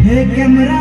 हे camera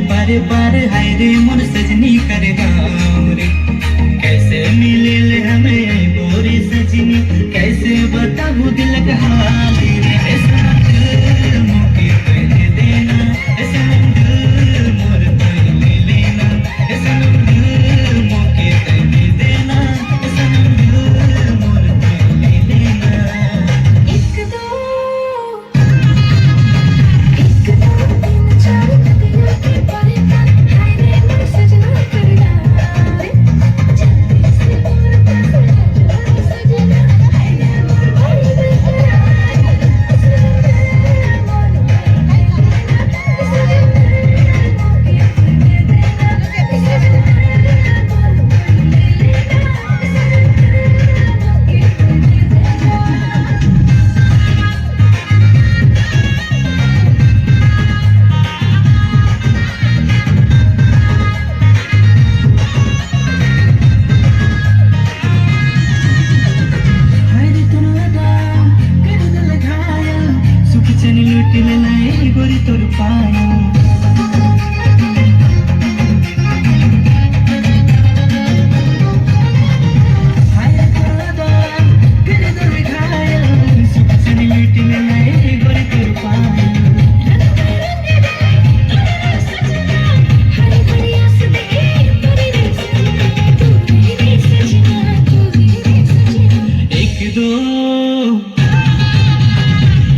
बारे बार हाय रे मोर सजनी कर गाँव रे, कैसे मिले ले हमें बोरी सजनी, कैसे बताबू दिल का हाल रे। ऐसा मंदिर मोके पहले देना, ऐसा मंदिर मोर पहले लेना, ऐसा मंदिर मोके पहले देना, ऐसा मंदिर मोर पहले लेना। एक दो तीन चार नदियाँ के पारे पार हाय रे मोर सजना कर गाँव रे, जल्दी से मोर पास आ जा सजना, हाय रे मोर भाई बेकरार, मोर भाई हाय रे तुम लगा कर दिल घायल, सुख चैन लूट ले लाए गोरी तोर पायल। हाय रे तुम लगा कर दिल घायल, सुख चैन लूट ले लाए गोरी तोर पायल। हर घड़ी आस देखे तोरी रे सजना, तू रे सजना, तू रे सजना।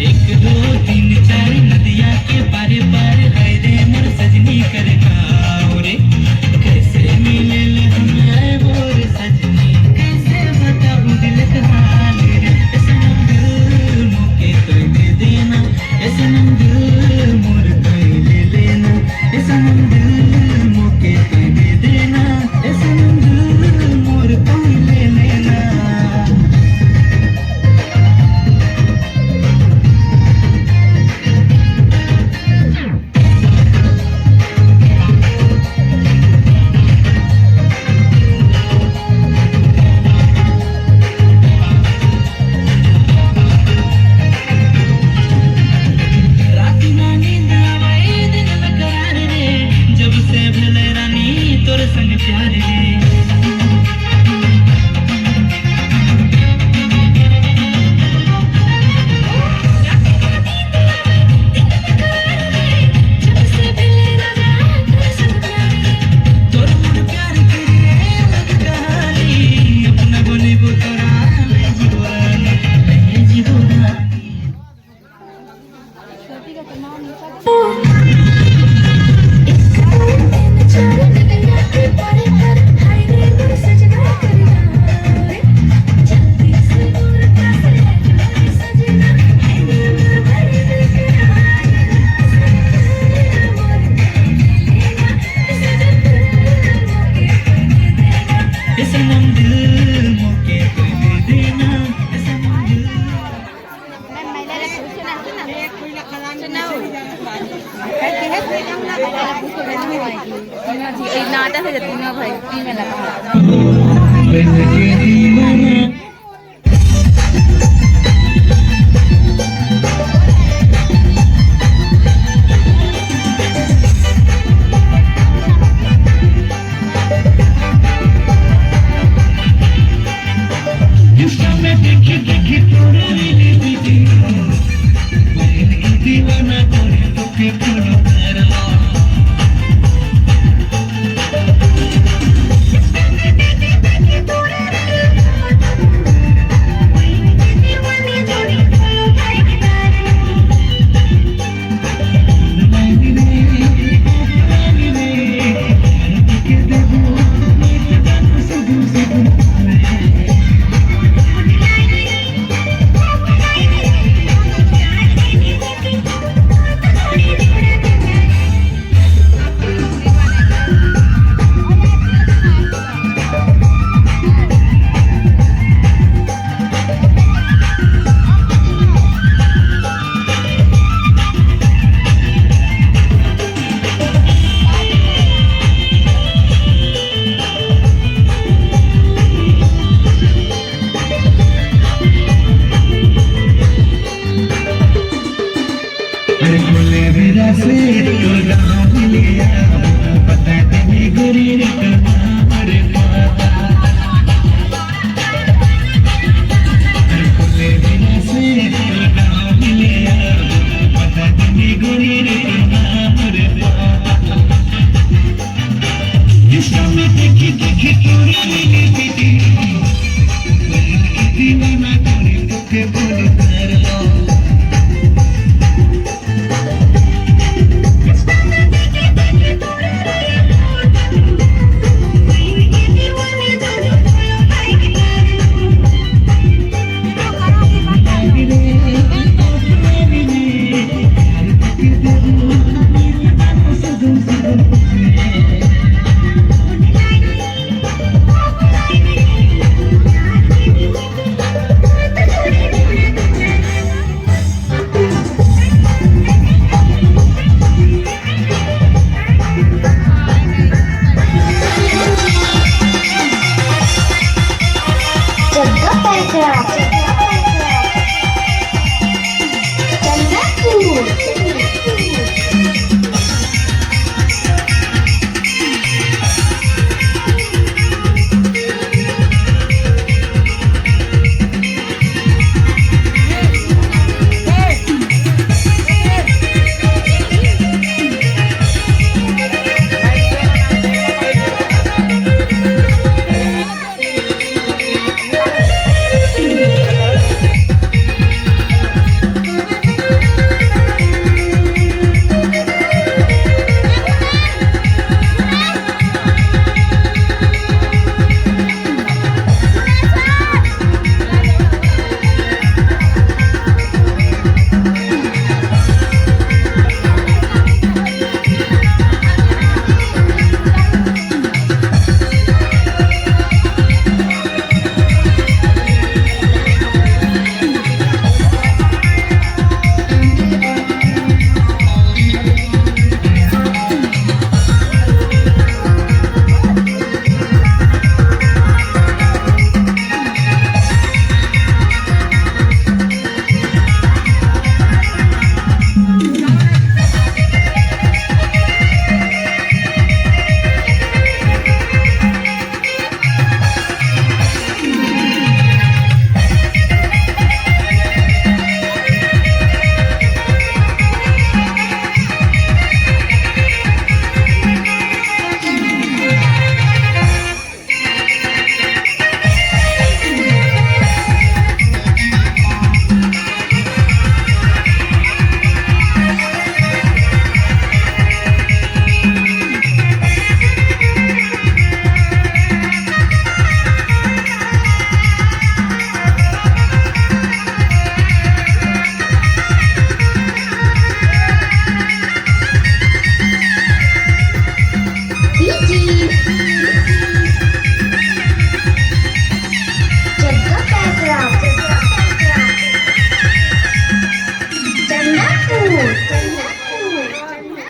एक दो तीन चार नदियाँ के पारे पार हाय रे मोर सजनी कर गाँव रे, कैसे मिले ले हमें बोर सजनी, कैसे बताबू दिल का हाल रे। ऐसा मंदिर मोके तो दे देना, ऐसा मंदिर मोर पहले लेना, ऐसा मंदिर मोके तो दे देना, ऐसा मंदिर मोर पहले लेना। राती ना नींद आवे दिन में करार रे, जब से भेले रानी तोर संग प्यार रे। जब से मिले राजा कर संग प्यारे, तोर मोर प्यार करे अलग कहानी, अपना बने वो तोरा ले जीवन ले जीवन। तीन चार नदियाँ के पारे पार हाय रे मोर सजना कर गाँव रे, जल्दी से मोर पास आ जा सजना, हाय रे मोर भाई बेकरार, मोर पहले लेना, ऐसा मंदिर मोके पहले देना। ऐसा मंदिर मोके तो दे देना, ऐसा मंदिर। नाटा से तीनों भाई तीन में लगा बन के दीवाना तेरा से